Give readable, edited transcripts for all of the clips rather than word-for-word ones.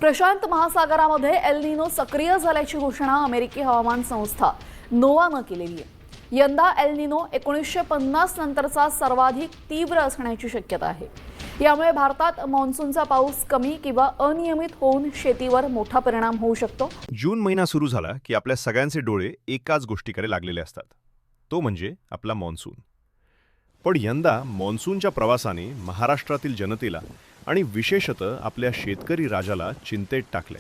Prashant महासागरामध्ये El Nino सक्रिय झाल्याची घोषणा अमेरिकी हवामान संस्था नोवानं केलेली आहे। यंदा एल निनो 1950 नंतरचा सर्वाधिक तीव्र असण्याची शक्यता आहे। यामुळे भारतात मान्सूनचा पाऊस कमी किंवा अनियमित होऊन शेतीवर मोठा परिणाम होऊ शकतो। जून महिना सुरू झाला की आपल्या सगळ्यांचे डोळे एकाच गोष्टीकडे लागलेले असतात, तो म्हणजे आपला मान्सून। पण यंदा मान्सूनच्या प्रवासाने महाराष्ट्रातील जनतेला आणि विशेषतः आपल्या शेतकरी राजाला चिंतेत टाकले।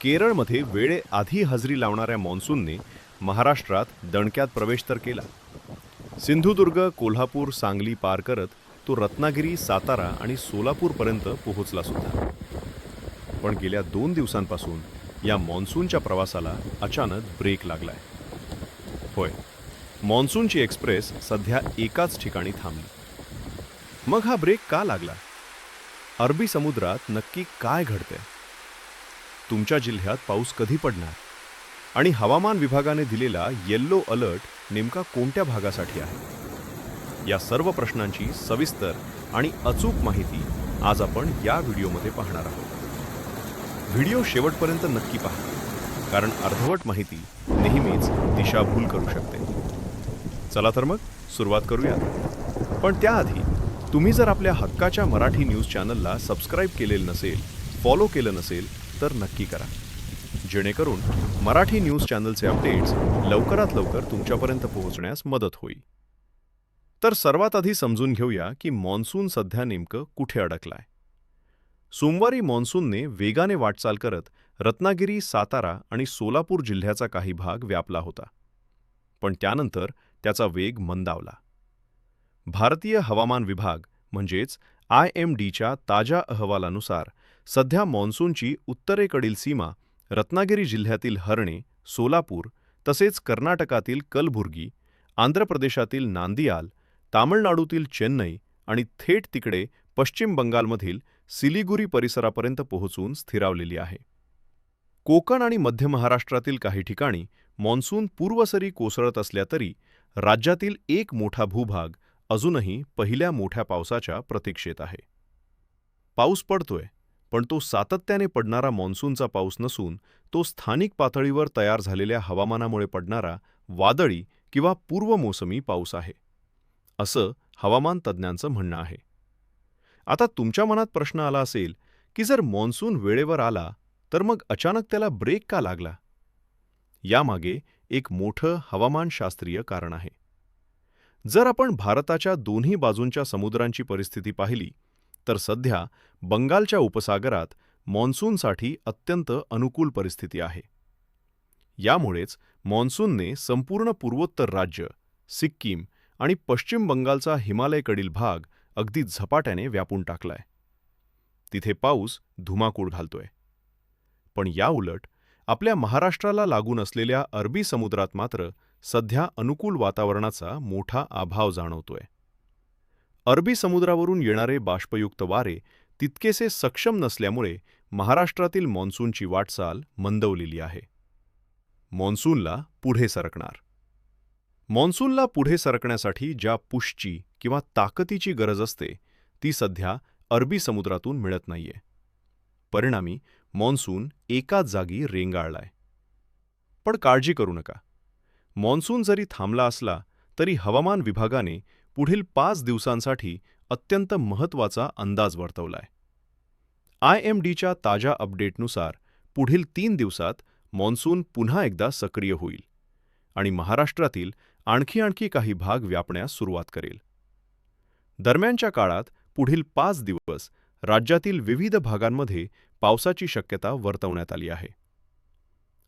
केरळमध्ये वेळेआधी हजेरी लावणाऱ्या मान्सूनने महाराष्ट्रात दणक्यात प्रवेश तर केला। सिंधुदुर्ग, कोल्हापूर, सांगली पार करत तो रत्नागिरी, सातारा आणि सोलापूरपर्यंत पोहोचला सुद्धा। पण गेल्या 2 दिवसांपासून या मान्सूनच्या प्रवासाला अचानक ब्रेक लागलाय। होय, मान्सूनची एक्सप्रेस सध्या एकाच ठिकाणी थांबली। मग हा ब्रेक का लागला? अरबी समुद्रात नक्की काय घडतंय? तुमच्या जिल्ह्यात पाऊस कधी पडणार? आणि हवामान विभागाने दिलेला येल्लो अलर्ट नेमका कोणत्या भागासाठी आहे? या सर्व प्रश्नांची सविस्तर आणि अचूक माहिती आज आपण या व्हिडिओमध्ये पाहणार आहोत। व्हिडिओ शेवटपर्यंत नक्की पहा, कारण अर्धवट माहिती नेहमीच दिशाभूल करू शकते। चला तर मग सुरुवात करूया। पण त्याआधी तुम्ही जर आपल्या हक्काच्या मराठी न्यूज चॅनलला सबस्क्राईब केलेलं नसेल, फॉलो केलं नसेल तर नक्की करा, जेणेकरून मराठी न्यूज चॅनलचे अपडेट्स लवकरात लवकर तुमच्यापर्यंत पोहोचण्यास मदत होईल। तर सर्वात आधी समजून घेऊया की मान्सून सध्या नेमकं कुठे अडकलाय। सोमवारी मान्सूनने वेगाने वाटचाल करत रत्नागिरी, सातारा आणि सोलापूर जिल्ह्याचा काही भाग व्यापला होता। पण त्यानंतर त्याचा वेग मंदावला। भारतीय हवामान विभाग म्हणजेच IMDच्या ताज्या अहवालानुसार सध्या मान्सूनची उत्तरेकडील सीमा रत्नागिरी जिल्ह्यातील हरणे, सोलापूर तसेच कर्नाटकातील कलबुर्गी, आंध्र प्रदेशातील नांदियाल, तामिळनाडूतील चेन्नई आणि थेट तिकडे पश्चिम बंगालमधील सिलिगुरी परिसरापर्यंत पोहोचून स्थिरावलेली आहे। कोकण आणि मध्य महाराष्ट्रातील काही ठिकाणी मान्सून पूर्वसरी कोसळत असल्या तरी राज्यातील एक मोठा भूभाग अजूनही पहिल्या मोठ्या पावसाच्या प्रतीक्षेत आहे। पाऊस पडतोय, पण तो सातत्याने पडणारा मान्सूनचा पाऊस नसून तो स्थानिक पातळीवर तयार झालेल्या हवामानामुळे पडणारा वादळी किंवा पूर्वमोसमी पाऊस आहे, असं हवामान तज्ज्ञांचं म्हणणं आहे। आता तुमच्या मनात प्रश्न आला असेल की जर मान्सून वेळेवर आला तर मग अचानक त्याला ब्रेक का लागला? यामागे एक मोठं हवामानशास्त्रीय कारण आहे। जर आपण भारताच्या दोन्ही बाजूंच्या समुद्रांची परिस्थिती पाहिली तर सध्या बंगालच्या उपसागरात मान्सूनसाठी अत्यंत अनुकूल परिस्थिती आहे। यामुळेच मान्सूनने संपूर्ण पूर्वोत्तर राज्य, सिक्कीम आणि पश्चिम बंगालचा हिमालयकडील भाग अगदी झपाट्याने व्यापून टाकलाय। तिथे पाऊस धुमाकूळ घालतोय। पण याउलट आपल्या महाराष्ट्राला लागून असलेल्या अरबी समुद्रात मात्र सध्या अनुकूल वातावरणाचा मोठा अभाव जाणवतोय। अरबी समुद्रावरून येणारे बाष्पयुक्त वारे तितकेसे सक्षम नसल्यामुळे महाराष्ट्रातील मान्सूनची वाटचाल मंदवलेली आहे। मान्सूनला पुढे सरकणार। मान्सूनला पुढे सरकण्यासाठी ज्या पुशची किंवा ताकदीची गरज असते ती सध्या अरबी समुद्रातून मिळत नाहीये। परिणामी मान्सून एकाच जागी रेंगाळलाय। पण काळजी करू नका, मान्सून जरी थांबला असला तरी हवामान विभागाने पुढील 5 दिवसांसाठी अत्यंत महत्त्वाचा अंदाज वर्तवलाय। IMDच्या ताज्या अपडेटनुसार पुढील 3 दिवसात मान्सून पुन्हा एकदा सक्रिय होईल आणि महाराष्ट्रातील आणखी काही भाग व्यापण्यास सुरुवात करेल। दरम्यानच्या काळात पुढील 5 दिवस राज्यातील विविध भागांमध्ये पावसाची शक्यता वर्तवण्यात आली आहे।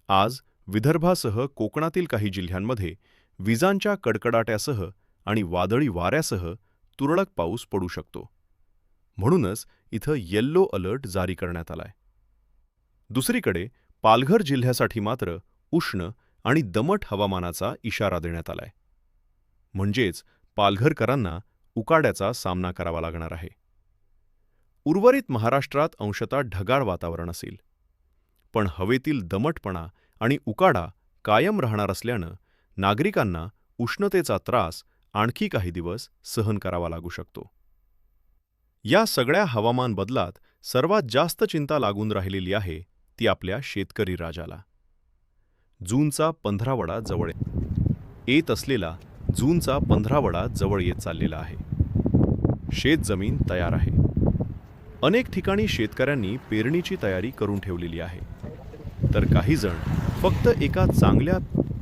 आज विदर्भासह कोकणातील काही जिल्ह्यांमध्ये विजांच्या कडकडाट्यासह आणि वादळी वाऱ्यासह तुरळक पाऊस पडू शकतो। म्हणूनच इथं येल्लो अलर्ट जारी करण्यात आलाय। दुसरीकडे पालघर जिल्ह्यासाठी मात्र उष्ण आणि दमट हवामानाचा इशारा देण्यात आलाय। म्हणजेच पालघरकरांना उकाड्याचा सामना करावा लागणार आहे। उर्वरित महाराष्ट्रात अंशतः ढगाळ वातावरण असेल, पण हवेतील दमटपणा आणि उकाडा कायम राहणार असल्यानं नागरिकांना उष्णतेचा त्रास आणखी काही दिवस सहन करावा लागू शकतो। या सगळ्या हवामान बदलात सर्वात जास्त चिंता लागून राहिलेली आहे ती आपल्या शेतकरी राजाला. जूनचा 15वडा जवळ येत असलेला जूनचा 15वडा जवळ येत चाललेला आहे. शेतजमीन तयार आहे. अनेक ठिकाणी शेतकऱ्यांनी पेरणीची तयारी करून ठेवलेली आहे. तर काही जण फक्त एका चांगल्या